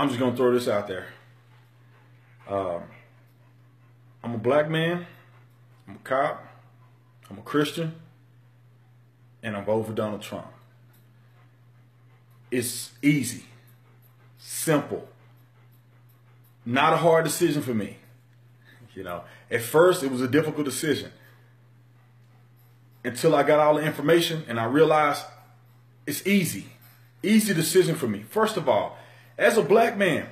I'm just going to throw this out there. I'm a black man, I'm a cop, I'm a Christian, and I'm voting for Donald Trump. It's easy, simple, not a hard decision for me. You know, at first it was a difficult decision until I got all the information and I realized it's easy decision for me. First of all, as a black man,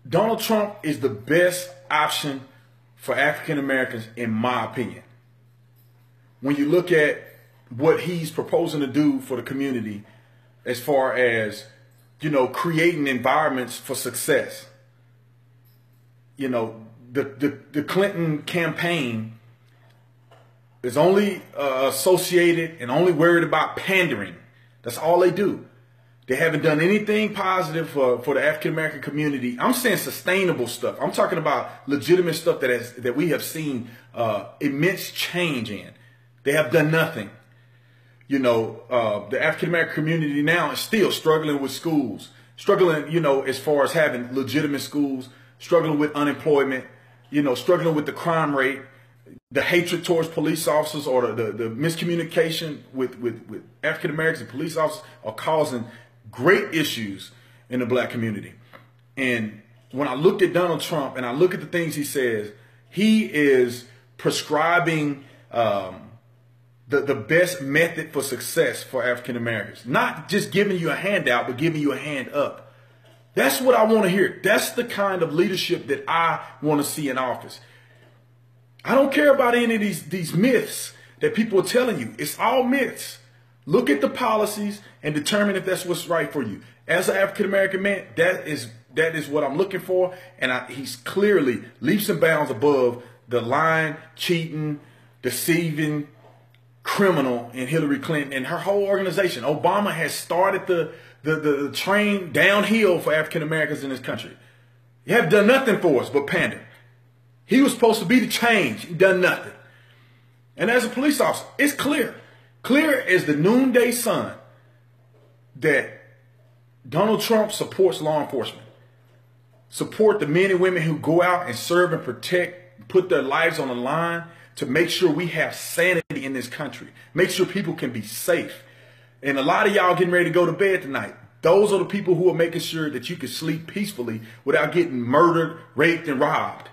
Donald Trump is the best option for African Americans, in my opinion. When you look at what he's proposing to do for the community, as far as, you know, creating environments for success. You know, the Clinton campaign is only associated and only worried about pandering. That's all they do. They haven't done anything positive for the African American community. I'm saying sustainable stuff. I'm talking about legitimate stuff that we have seen immense change in. They have done nothing. You know, the African American community now is still struggling with schools, struggling, you know, as far as having legitimate schools, struggling with unemployment, you know, struggling with the crime rate, the hatred towards police officers, or the miscommunication with African Americans and police officers are causing great issues in the black community. And when I looked at Donald Trump and I look at the things he says, he is prescribing the best method for success for African Americans. Not just giving you a handout, but giving you a hand up. That's what I want to hear. That's the kind of leadership that I want to see in office. I don't care about any of these myths that people are telling you. It's all myths. Look at the policies and determine if that's what's right for you. As an African American man, that is what I'm looking for. And he's clearly leaps and bounds above the lying, cheating, deceiving criminal in Hillary Clinton and her whole organization. Obama has started the train downhill for African Americans in this country. You have done nothing for us but pander. He was supposed to be the change. He done nothing. And as a police officer, it's clear as the noonday sun that Donald Trump supports law enforcement, support the men and women who go out and serve and protect, put their lives on the line to make sure we have sanity in this country, make sure people can be safe. And a lot of y'all getting ready to go to bed tonight. Those are the people who are making sure that you can sleep peacefully without getting murdered, raped, and robbed.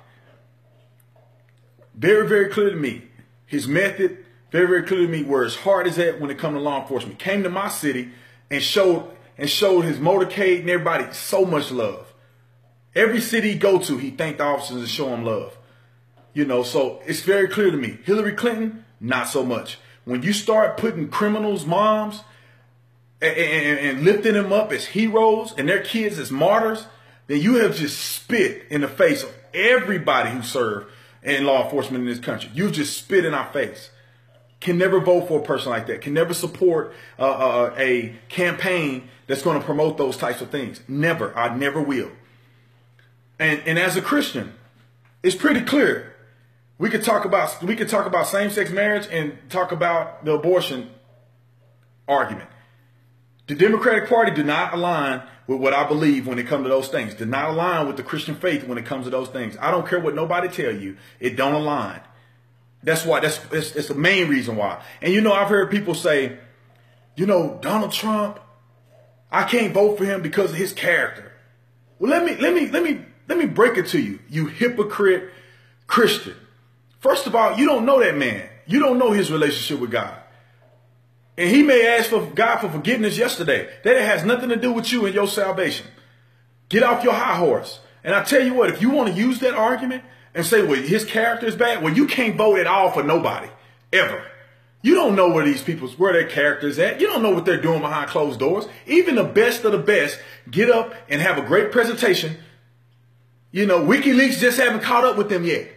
Very, very clear to me. His method, very, very clear to me where his heart is at when it comes to law enforcement. Came to my city and showed his motorcade and everybody so much love. Every city he go to, he thanked the officers and show them love. You know, so it's very clear to me. Hillary Clinton, not so much. When you start putting criminals' moms and lifting them up as heroes and their kids as martyrs, then you have just spit in the face of everybody who served in law enforcement in this country. You just spit in our face. Can never vote for a person like that. Can never support a campaign that's going to promote those types of things. Never. I never will. And as a Christian, it's pretty clear. We could talk about same-sex marriage and talk about the abortion argument. The Democratic Party did not align with what I believe when it comes to those things. Did not align with the Christian faith when it comes to those things. I don't care what nobody tell you. It don't align. That's why. It's the main reason why. And you know, I've heard people say, you know, Donald Trump, I can't vote for him because of his character. Well, let me break it to you, you hypocrite Christian. First of all, you don't know that man. You don't know his relationship with God. And he may ask for God for forgiveness yesterday. That has nothing to do with you and your salvation. Get off your high horse. And I tell you what, if you want to use that argument and say, well, his character is bad, well, you can't vote at all for nobody, ever. You don't know where their character is at. You don't know what they're doing behind closed doors. Even the best of the best get up and have a great presentation. You know, WikiLeaks just haven't caught up with them yet.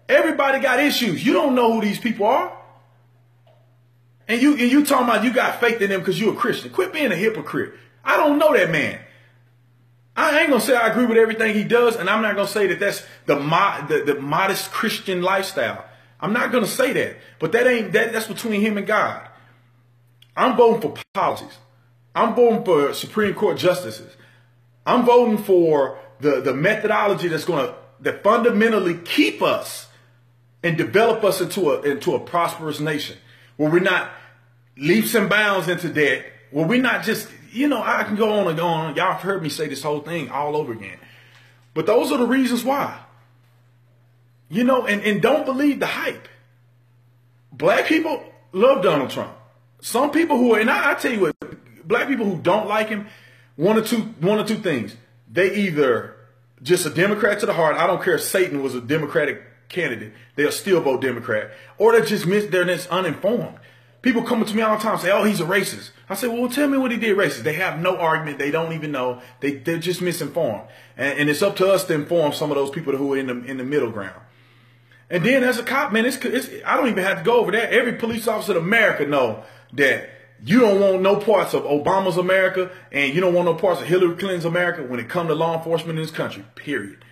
Everybody got issues. You don't know who these people are. And you talking about you got faith in them because you're a Christian. Quit being a hypocrite. I don't know that man. I ain't going to say I agree with everything he does, and I'm not going to say that that's the modest Christian lifestyle. I'm not going to say that. But that's between him and God. I'm voting for policies. I'm voting for Supreme Court justices. I'm voting for the methodology that fundamentally keep us and develop us into a prosperous nation, where we're not leaps and bounds into debt, where we're not just, I can go on and go on. Y'all have heard me say this whole thing all over again. But those are the reasons why. And don't believe the hype. Black people love Donald Trump. Some people I tell you what, black people who don't like him, one or two things. They either just a Democrat to the heart. I don't care if Satan was a Democratic candidate, they'll still vote Democrat. Or they're just uninformed. People come to me all the time and say, oh, he's a racist. I say, well, tell me what he did racist. They have no argument. They don't even know. They're just misinformed. And it's up to us to inform some of those people who are in the middle ground. And then as a cop, man, I don't even have to go over that. Every police officer in America know that you don't want no parts of Obama's America and you don't want no parts of Hillary Clinton's America when it comes to law enforcement in this country, period.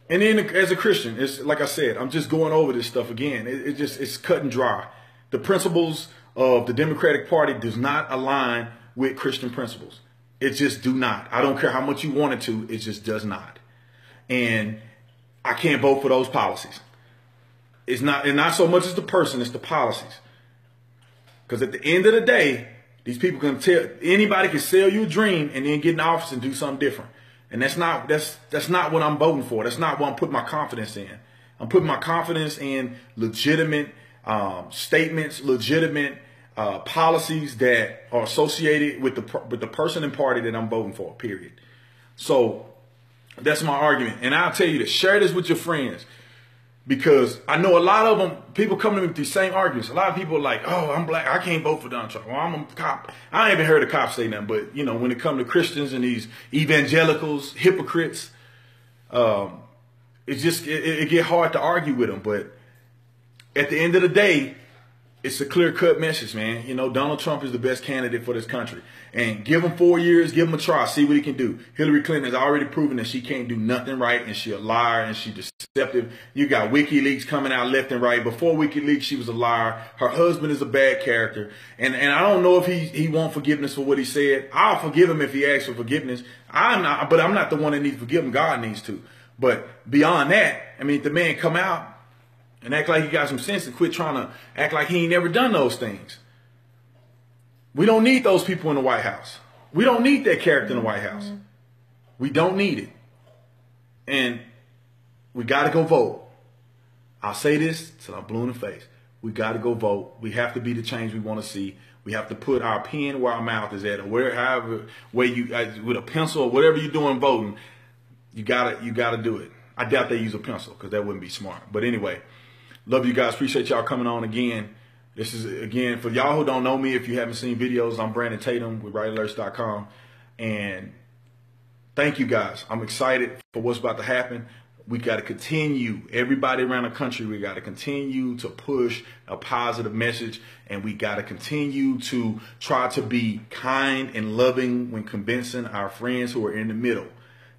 And then as a Christian, it's like I said, I'm just going over this stuff again. It's cut and dry. The principles of the Democratic Party does not align with Christian principles. It just do not. I don't care how much you want it to. It just does not. And I can't vote for those policies. It's not so much as the person, it's the policies. Because at the end of the day, these people anybody can sell you a dream and then get in office and do something different. And that's not what I'm voting for. That's not what I'm putting my confidence in. I'm putting my confidence in legitimate statements, legitimate policies that are associated with the person and party that I'm voting for, period. So that's my argument. And I'll tell you to share this with your friends, because I know a lot of them, people come to me with these same arguments. A lot of people are like, oh, I'm black, I can't vote for Donald Trump. Well, I'm a cop. I ain't even heard a cop say nothing. But, when it comes to Christians and these evangelicals, hypocrites, it get hard to argue with them. But at the end of the day, it's a clear-cut message, man. Donald Trump is the best candidate for this country. And give him 4 years, give him a try, see what he can do. Hillary Clinton has already proven that she can't do nothing right, and she a liar, and she deceptive. You got WikiLeaks coming out left and right. Before WikiLeaks, she was a liar. Her husband is a bad character. And I don't know if he wants forgiveness for what he said. I'll forgive him if he asks for forgiveness. I'm not the one that needs to forgive him. God needs to. But beyond that, if the man come out and act like he got some sense and quit trying to act like he ain't never done those things. We don't need those people in the White House. We don't need that character in the White House. We don't need it. And we got to go vote. I'll say this till I'm blue in the face. We got to go vote. We have to be the change we want to see. We have to put our pen where our mouth is at, or however way you, with a pencil or whatever you're doing voting, you gotta do it. I doubt they use a pencil because that wouldn't be smart. But anyway, love you guys. Appreciate y'all coming on again. This is, again, for y'all who don't know me, if you haven't seen videos, I'm Brandon Tatum with RightAlerts.com. And thank you guys. I'm excited for what's about to happen. We got to continue, everybody around the country, we got to continue to push a positive message, and we got to continue to try to be kind and loving when convincing our friends who are in the middle.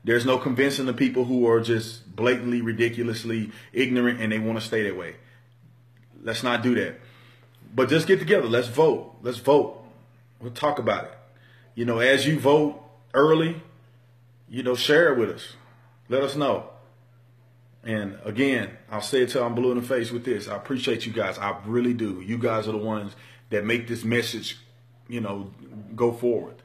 There's no convincing the people who are just blatantly, ridiculously ignorant and they want to stay that way. Let's not do that. But just get together. Let's vote. Let's vote. We'll talk about it. As you vote early, share it with us. Let us know. And again, I'll say it till I'm blue in the face with this. I appreciate you guys. I really do. You guys are the ones that make this message, go forward.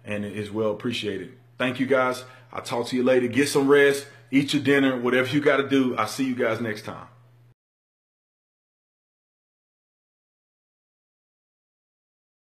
And it is well appreciated. Thank you guys. I'll talk to you later. Get some rest. Eat your dinner. Whatever you got to do. I'll see you guys next time.